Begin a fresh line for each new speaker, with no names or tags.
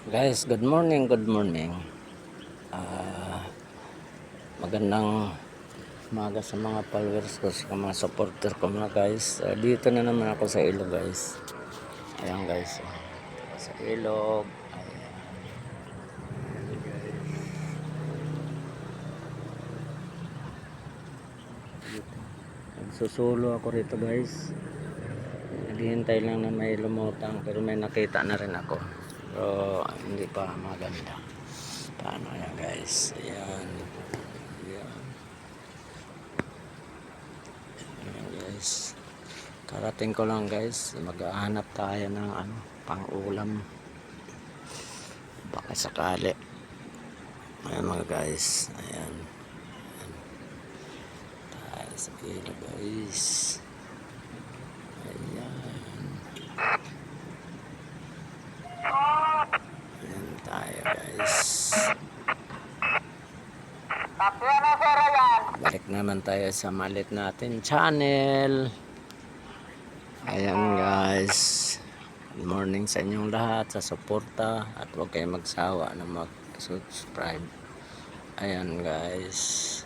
Guys, good morning, good morning. Magandang umaga sa mga followers ko, sa mga supporter ko mga guys. Dito na naman ako sa ilog guys. Ayan guys, sa ilog. Ayan. Nagsusulo ako rito guys. Naghihintay lang na may lumutang, pero may nakita na rin ako. Pero hindi pa maganda. Paano yan guys? Ayan. Ayan. Ayan guys. Karating ko lang guys. Maghahanap tayo ng pang ulam. Baka sakali. Ayan mga guys. Ayan. Ayan. Tayo sa ilo guys. Ayan. Ayan tayo guys. Balik naman tayo sa malit natin channel. Ayan guys. Good morning sa inyong lahat, sa suporta, at huwag kayong magsawa na mag-subscribe. Ayan guys.